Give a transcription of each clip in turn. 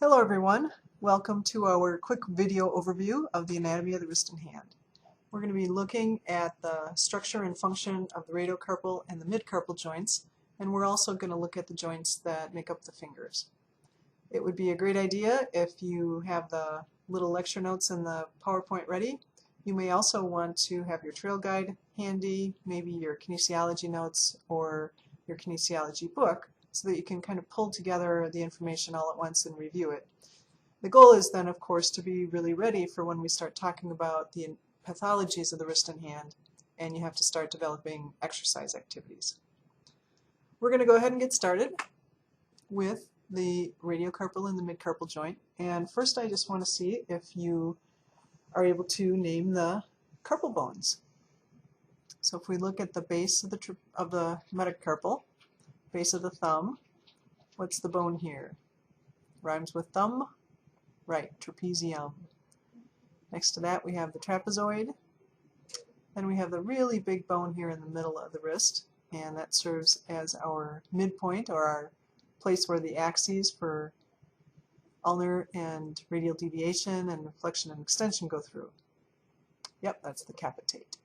Hello everyone, welcome to our quick video overview of the anatomy of the wrist and hand. We're going to be looking at the structure and function of the radiocarpal and the midcarpal joints, and we're also going to look at the joints that make up the fingers. It would be a great idea if you have the little lecture notes and the PowerPoint ready. You may also want to have your trail guide handy, maybe your kinesiology notes or your kinesiology book, so that you can kind of pull together the information all at once and review it. The goal is then, of course, to be really ready for when we start talking about the pathologies of the wrist and hand, and you have to start developing exercise activities. We're going to go ahead and get started with the radiocarpal and the midcarpal joint. And first I just want to see if you are able to name the carpal bones. So if we look at the base of the metacarpal, base of the thumb, what's the bone here? Rhymes with thumb? Right, trapezium. Next to that we have the trapezoid. Then we have the really big bone here in the middle of the wrist, and that serves as our midpoint, or our place where the axes for ulnar and radial deviation and flexion and extension go through. Yep, that's the capitate.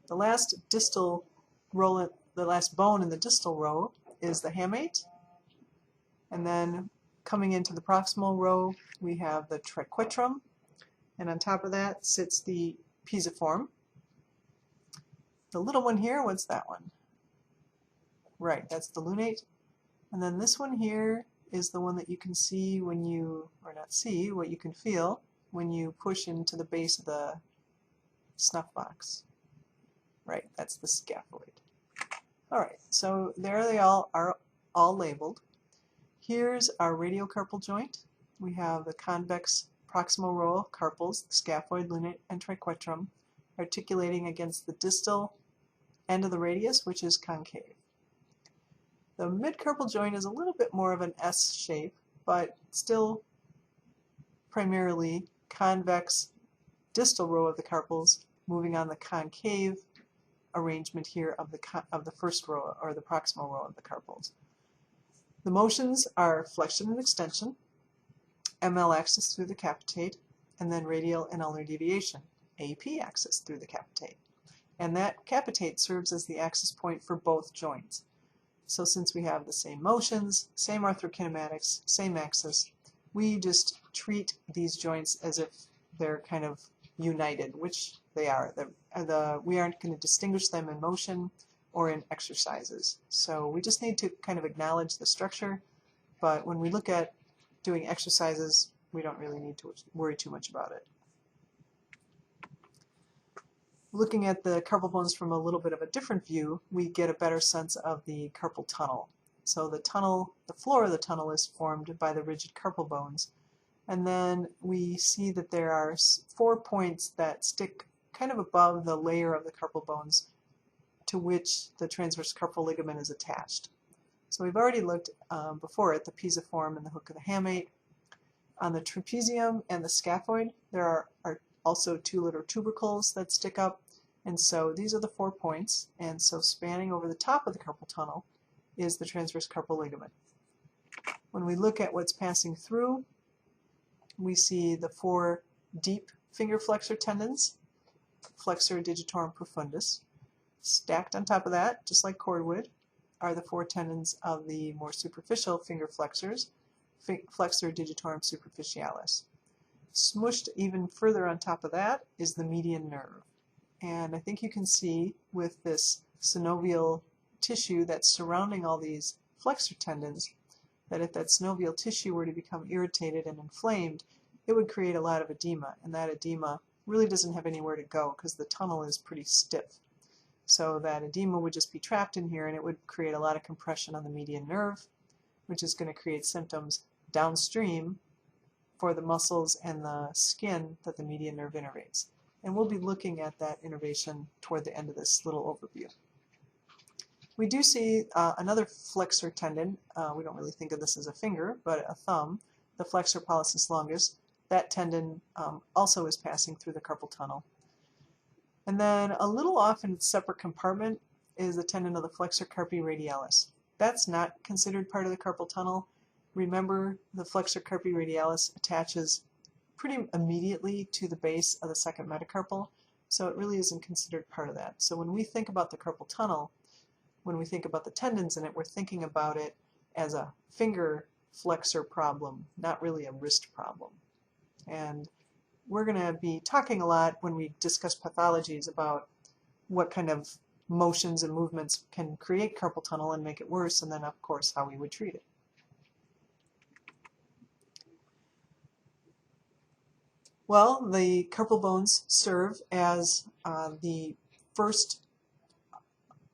The last bone in the distal row is the hamate, and then coming into the proximal row we have the triquetrum, and on top of that sits the pisiform. The little one here, what's that one? Right, that's the lunate. And then this one here is the one that you can see when you, or not see, what you can feel when you push into the base of the snuff box. Right, that's the scaphoid. Alright, so there they all are, all labeled. Here's our radiocarpal joint. We have the convex proximal row of carpals, the scaphoid, lunate, and triquetrum, articulating against the distal end of the radius, which is concave. The midcarpal joint is a little bit more of an S shape, but still primarily convex distal row of the carpals, moving on the concave arrangement here of the first row, or the proximal row of the carpals. The motions are flexion and extension, ML axis through the capitate, and then radial and ulnar deviation, AP axis through the capitate. And that capitate serves as the axis point for both joints. So since we have the same motions, same arthrokinematics, same axis, we just treat these joints as if they're kind of united, which they are. We aren't going to distinguish them in motion or in exercises. So we just need to kind of acknowledge the structure, but when we look at doing exercises, we don't really need to worry too much about it. Looking at the carpal bones from a little bit of a different view, we get a better sense of the carpal tunnel. So the floor of the tunnel is formed by the rigid carpal bones, and then we see that there are 4 points that stick kind of above the layer of the carpal bones to which the transverse carpal ligament is attached. So we've already looked before at the pisiform and the hook of the hamate. On the trapezium and the scaphoid, there are also 2 little tubercles that stick up, and so these are the 4 points, and so spanning over the top of the carpal tunnel is the transverse carpal ligament. When we look at what's passing through, we see the 4 deep finger flexor tendons, flexor digitorum profundus. Stacked on top of that, just like cordwood, are the 4 tendons of the more superficial finger flexors, flexor digitorum superficialis. Smushed even further on top of that is the median nerve. And I think you can see with this synovial tissue that's surrounding all these flexor tendons that if that synovial tissue were to become irritated and inflamed, it would create a lot of edema, and that edema really doesn't have anywhere to go because the tunnel is pretty stiff. So that edema would just be trapped in here, and it would create a lot of compression on the median nerve, which is going to create symptoms downstream for the muscles and the skin that the median nerve innervates. And we'll be looking at that innervation toward the end of this little overview. We do see another flexor tendon. We don't really think of this as a finger, but a thumb, the flexor pollicis longus. That tendon also is passing through the carpal tunnel. And then a little off in its separate compartment is the tendon of the flexor carpi radialis. That's not considered part of the carpal tunnel. Remember, the flexor carpi radialis attaches pretty immediately to the base of the second metacarpal, so it really isn't considered part of that. So when we think about the carpal tunnel, when we think about the tendons in it, we're thinking about it as a finger flexor problem, not really a wrist problem. And we're going to be talking a lot when we discuss pathologies about what kind of motions and movements can create carpal tunnel and make it worse, and then of course how we would treat it. Well, the carpal bones serve as the first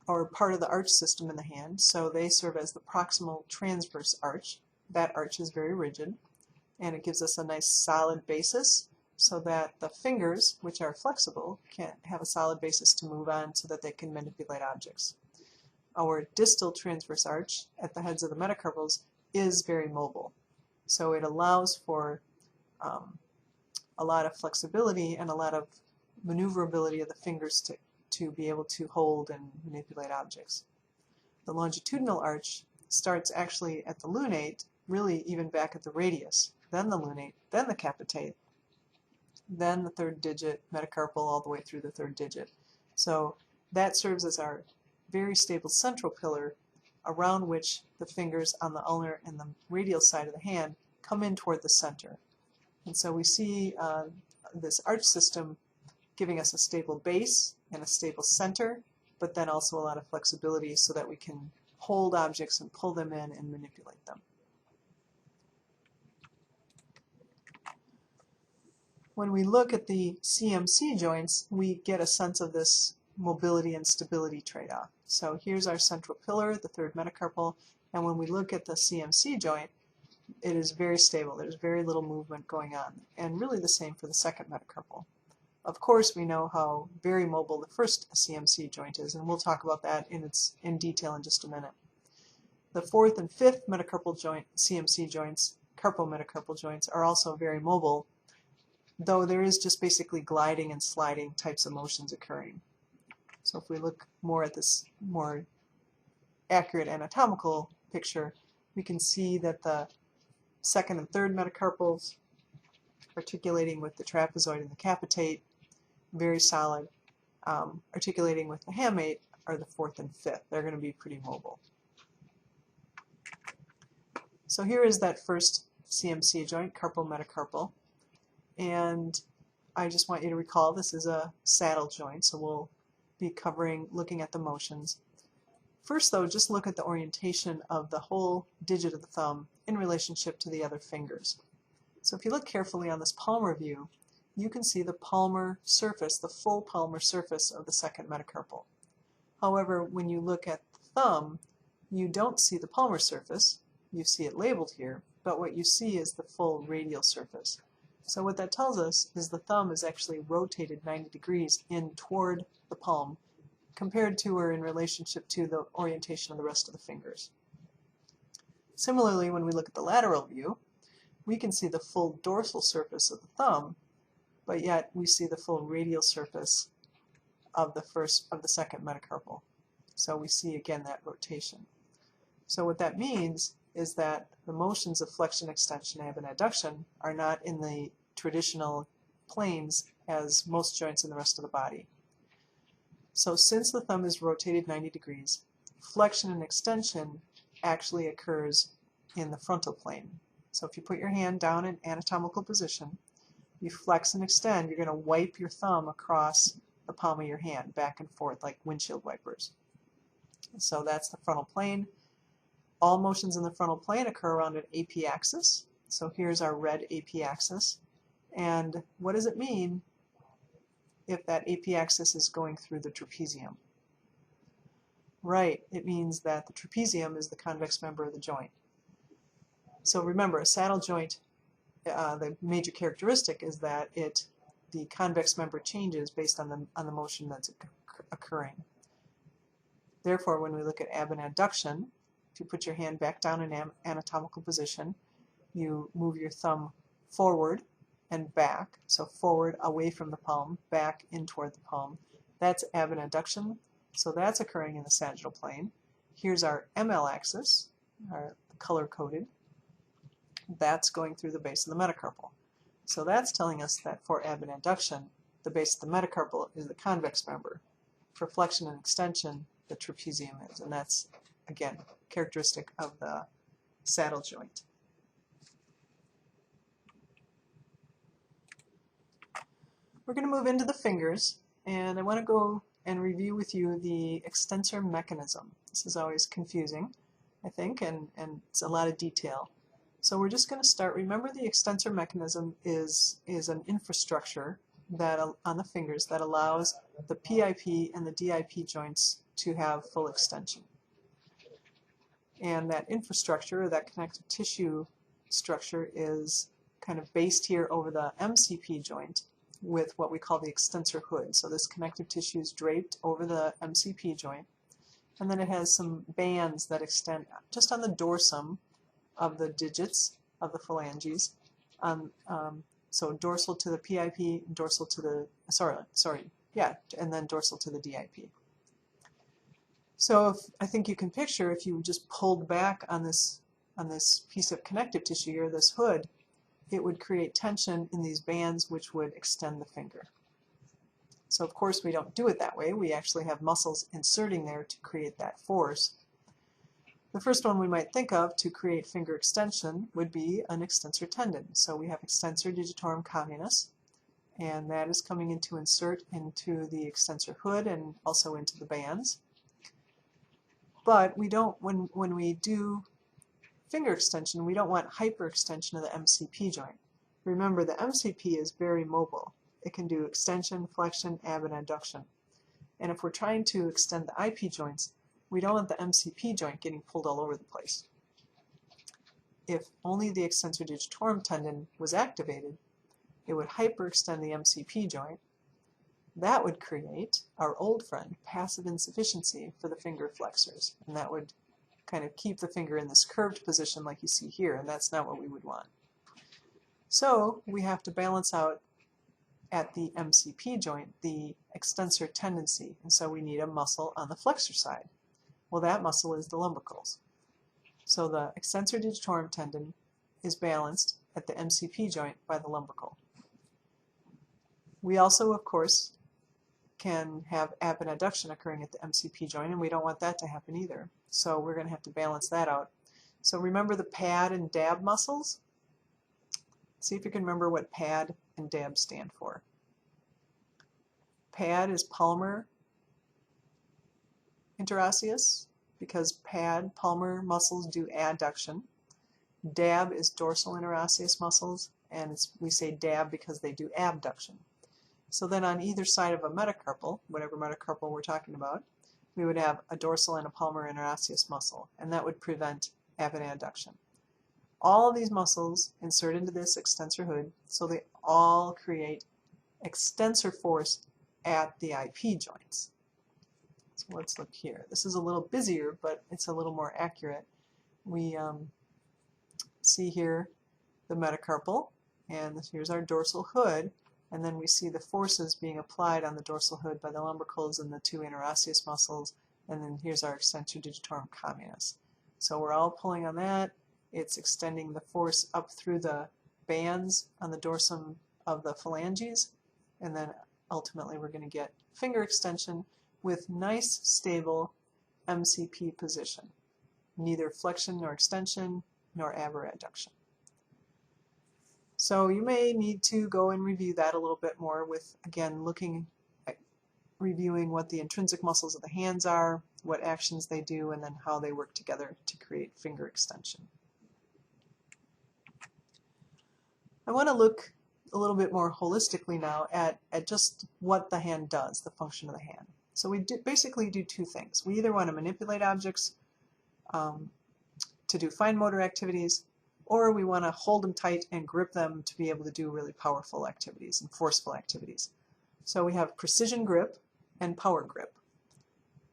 or part of the arch system in the hand, so they serve as the proximal transverse arch. That arch is very rigid, and it gives us a nice solid basis so that the fingers, which are flexible, can have a solid basis to move on so that they can manipulate objects. Our distal transverse arch at the heads of the metacarpals is very mobile, so it allows for a lot of flexibility and a lot of maneuverability of the fingers to be able to hold and manipulate objects. The longitudinal arch starts actually at the lunate, really even back at the radius, then the lunate, then the capitate, then the third digit metacarpal all the way through the third digit. So that serves as our very stable central pillar around which the fingers on the ulnar and the radial side of the hand come in toward the center. And so we see this arch system giving us a stable base and a stable center, but then also a lot of flexibility so that we can hold objects and pull them in and manipulate them. When we look at the CMC joints, we get a sense of this mobility and stability trade-off. So here's our central pillar, the third metacarpal, and when we look at the CMC joint, it is very stable. There's very little movement going on, and really the same for the second metacarpal. Of course, we know how very mobile the first CMC joint is, and we'll talk about that in detail in just a minute. The fourth and fifth metacarpal joint, CMC joints, carpometacarpal joints, are also very mobile, though there is just basically gliding and sliding types of motions occurring. So if we look more at this more accurate anatomical picture, we can see that the second and third metacarpals articulating with the trapezoid and the capitate, very solid. Articulating with the hamate are the fourth and fifth. They're going to be pretty mobile. So here is that first CMC joint, carpometacarpal. And I just want you to recall this is a saddle joint, so we'll be looking at the motions. First though, just look at the orientation of the whole digit of the thumb in relationship to the other fingers. So if you look carefully on this palmar view, you can see the palmar surface, the full palmar surface of the second metacarpal. However, when you look at the thumb, you don't see the palmar surface. You see it labeled here, but what you see is the full radial surface. So what that tells us is the thumb is actually rotated 90 degrees in toward the palm compared to or in relationship to the orientation of the rest of the fingers. Similarly, when we look at the lateral view, we can see the full dorsal surface of the thumb, but yet we see the full radial surface of the second metacarpal. So we see again that rotation. So what that means is that the motions of flexion, extension, and abduction are not in the traditional planes as most joints in the rest of the body. So since the thumb is rotated 90 degrees, flexion and extension actually occurs in the frontal plane. So if you put your hand down in anatomical position, you flex and extend, you're going to wipe your thumb across the palm of your hand, back and forth like windshield wipers. So that's the frontal plane. All motions in the frontal plane occur around an AP axis. So here's our red AP axis. And what does it mean if that AP axis is going through the trapezium? Right, it means that the trapezium is the convex member of the joint. So remember, a saddle joint, the major characteristic is that the convex member changes based on the motion that's occurring. Therefore, when we look at abduction, if you put your hand back down in anatomical position, you move your thumb forward and back, so forward away from the palm, back in toward the palm. That's abduction, so that's occurring in the sagittal plane. Here's our ML axis, our color-coded. that's going through the base of the metacarpal. So that's telling us that for abduction, the base of the metacarpal is the convex member. For flexion and extension, the trapezium is, and that's, again, characteristic of the saddle joint. We're going to move into the fingers, and I want to go and review with you the extensor mechanism. This is always confusing, I think, and it's a lot of detail. So we're just going to start. Remember, the extensor mechanism is an infrastructure that on the fingers that allows the PIP and the DIP joints to have full extension. And that infrastructure, or that connective tissue structure, is kind of based here over the MCP joint with what we call the extensor hood. So this connective tissue is draped over the MCP joint, and then it has some bands that extend just on the dorsum of the digits of the phalanges. So dorsal to the PIP, dorsal to the, and then dorsal to the DIP. So I think you can picture, if you just pulled back on this piece of connective tissue here, this hood, it would create tension in these bands which would extend the finger. So of course we don't do it that way. We actually have muscles inserting there to create that force. The first one we might think of to create finger extension would be an extensor tendon. So we have extensor digitorum communis, and that is coming in to insert into the extensor hood and also into the bands. But we don't, when we do finger extension, we don't want hyperextension of the MCP joint. Remember, the MCP is very mobile. It can do extension, flexion, ab, and adduction. And if we're trying to extend the IP joints, we don't want the MCP joint getting pulled all over the place. If only the extensor digitorum tendon was activated, it would hyperextend the MCP joint. That would create our old friend, passive insufficiency for the finger flexors, and that would kind of keep the finger in this curved position like you see here, and that's not what we would want. So we have to balance out at the MCP joint the extensor tendency, and so we need a muscle on the flexor side. Well, that muscle is the lumbricals. So the extensor digitorum tendon is balanced at the MCP joint by the lumbrical. We also, of course, can have ab and adduction occurring at the MCP joint, and we don't want that to happen either. So we're going to have to balance that out. So remember the pad and dab muscles? See if you can remember what pad and dab stand for. Pad is palmar interosseous, because palmar muscles do adduction. Dab is dorsal interosseous muscles, and we say dab because they do abduction. So then on either side of a metacarpal, whatever metacarpal we're talking about, we would have a dorsal and a palmar interosseous muscle, and that would prevent ab and adduction. All of these muscles insert into this extensor hood, so they all create extensor force at the IP joints. So let's look here. This is a little busier, but it's a little more accurate. We see here the metacarpal, and here's our dorsal hood, and then we see the forces being applied on the dorsal hood by the lumbricals and the two interosseous muscles, and then here's our extensor digitorum communis. So we're all pulling on that. It's extending the force up through the bands on the dorsum of the phalanges, and then ultimately we're going to get finger extension with nice, stable MCP position. Neither flexion nor extension nor ab or adduction. So you may need to go and review that a little bit more with, again, looking at reviewing what the intrinsic muscles of the hands are, what actions they do, and then how they work together to create finger extension. I want to look a little bit more holistically now at just what the hand does, the function of the hand. So we basically do two things. We either want to manipulate objects to do fine motor activities, or we want to hold them tight and grip them to be able to do really powerful activities and forceful activities. So we have precision grip and power grip.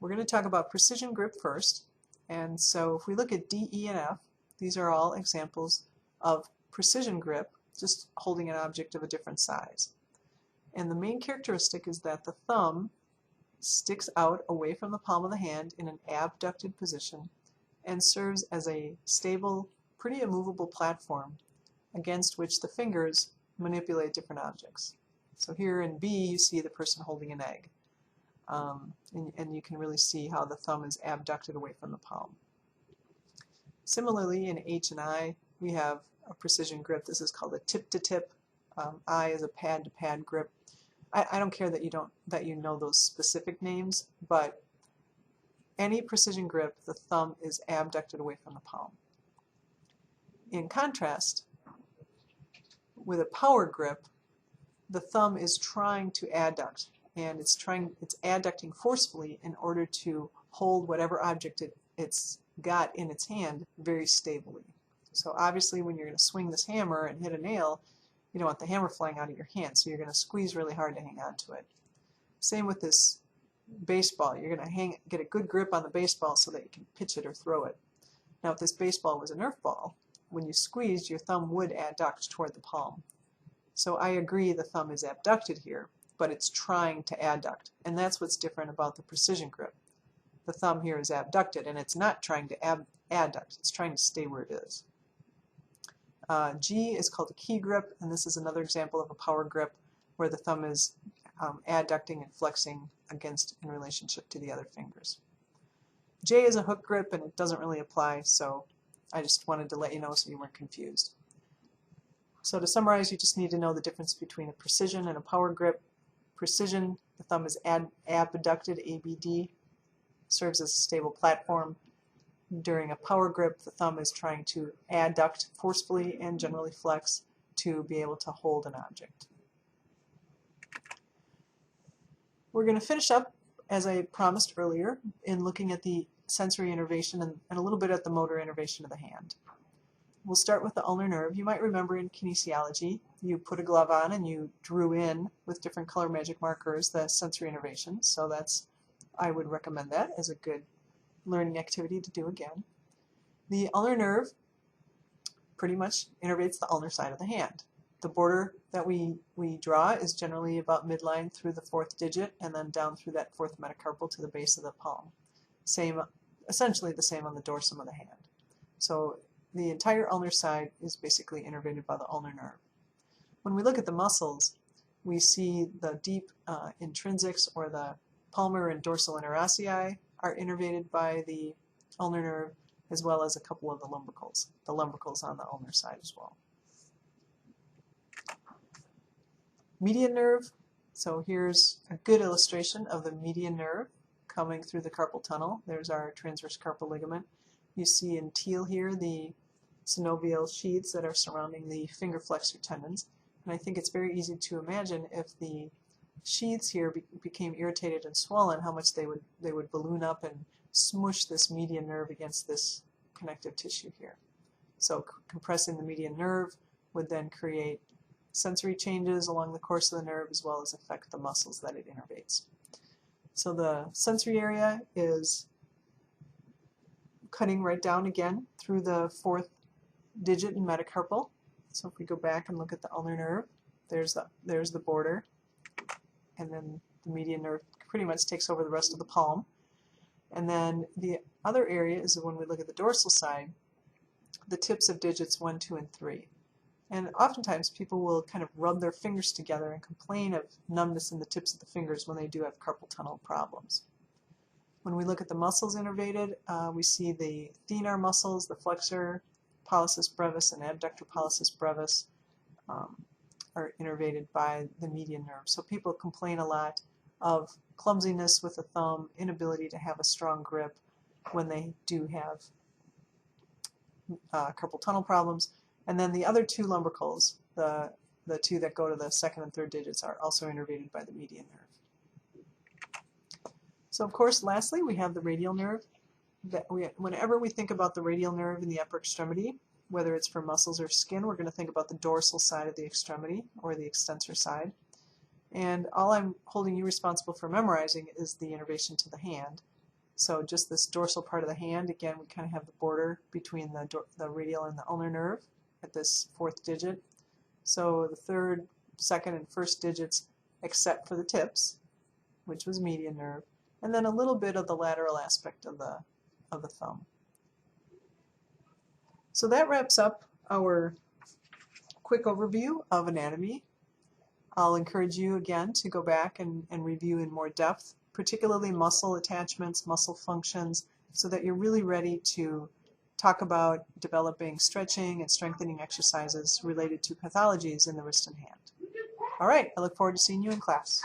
We're going to talk about precision grip first. And so if we look at D, E, and F, these are all examples of precision grip, just holding an object of a different size. And the main characteristic is that the thumb sticks out away from the palm of the hand in an abducted position and serves as a stable pretty immovable platform against which the fingers manipulate different objects. So here in B you see the person holding an egg. And you can really see how the thumb is abducted away from the palm. Similarly, in H and I, we have a precision grip. This is called a tip-to-tip. I is a pad-to-pad grip. I don't care that you know those specific names, but any precision grip, the thumb is abducted away from the palm. In contrast, with a power grip, the thumb is trying to adduct, and it's adducting forcefully in order to hold whatever object it's got in its hand very stably. So obviously when you're going to swing this hammer and hit a nail, you don't want the hammer flying out of your hand, so you're going to squeeze really hard to hang on to it. Same with this baseball. You're going to get a good grip on the baseball so that you can pitch it or throw it. Now if this baseball was a Nerf ball, when you squeezed, your thumb would adduct toward the palm. So I agree the thumb is abducted here, but it's trying to adduct, and that's what's different about the precision grip. The thumb here is abducted, and it's not trying to adduct, it's trying to stay where it is. G is called a key grip, and this is another example of a power grip where the thumb is adducting and flexing in relationship to the other fingers. J is a hook grip, and it doesn't really apply, so I just wanted to let you know so you weren't confused. So to summarize, you just need to know the difference between a precision and a power grip. Precision, the thumb is abducted, ABD, serves as a stable platform. During a power grip, the thumb is trying to adduct forcefully and generally flex to be able to hold an object. We're going to finish up, as I promised earlier, in looking at the sensory innervation and a little bit at the motor innervation of the hand. We'll start with the ulnar nerve. You might remember in kinesiology, you put a glove on and you drew in with different color magic markers the sensory innervation. So I would recommend that as a good learning activity to do again. The ulnar nerve pretty much innervates the ulnar side of the hand. The border that we draw is generally about midline through the fourth digit and then down through that fourth metacarpal to the base of the palm. Essentially the same on the dorsum of the hand. So the entire ulnar side is basically innervated by the ulnar nerve. When we look at the muscles, we see the deep intrinsics, or the palmar and dorsal interossei, are innervated by the ulnar nerve, as well as a couple of the lumbricals on the ulnar side as well. Median nerve. So here's a good illustration of the median nerve coming through the carpal tunnel. There's our transverse carpal ligament. You see in teal here the synovial sheaths that are surrounding the finger flexor tendons. And I think it's very easy to imagine if the sheaths here became irritated and swollen, how much they would balloon up and smush this median nerve against this connective tissue here. So compressing the median nerve would then create sensory changes along the course of the nerve, as well as affect the muscles that it innervates. So the sensory area is cutting right down again through the fourth digit in metacarpal. So if we go back and look at the ulnar nerve, there's the border, and then the median nerve pretty much takes over the rest of the palm. And then the other area is when we look at the dorsal side, the tips of digits 1, 2, and 3. And oftentimes people will kind of rub their fingers together and complain of numbness in the tips of the fingers when they do have carpal tunnel problems. When we look at the muscles innervated, we see the thenar muscles, the flexor pollicis brevis and abductor pollicis brevis are innervated by the median nerve. So people complain a lot of clumsiness with the thumb, inability to have a strong grip when they do have carpal tunnel problems. And then the other two lumbricals, the two that go to the second and third digits, are also innervated by the median nerve. So of course, lastly, we have the radial nerve. Whenever we think about the radial nerve in the upper extremity, whether it's for muscles or skin, we're going to think about the dorsal side of the extremity, or the extensor side. And all I'm holding you responsible for memorizing is the innervation to the hand. So just this dorsal part of the hand, again, we kind of have the border between the radial and the ulnar nerve at this fourth digit. So the third, second, and first digits, except for the tips, which was median nerve, and then a little bit of the lateral aspect of the thumb. So that wraps up our quick overview of anatomy. I'll encourage you again to go back and review in more depth, particularly muscle attachments, muscle functions, so that you're really ready to talk about developing stretching and strengthening exercises related to pathologies in the wrist and hand. All right, I look forward to seeing you in class.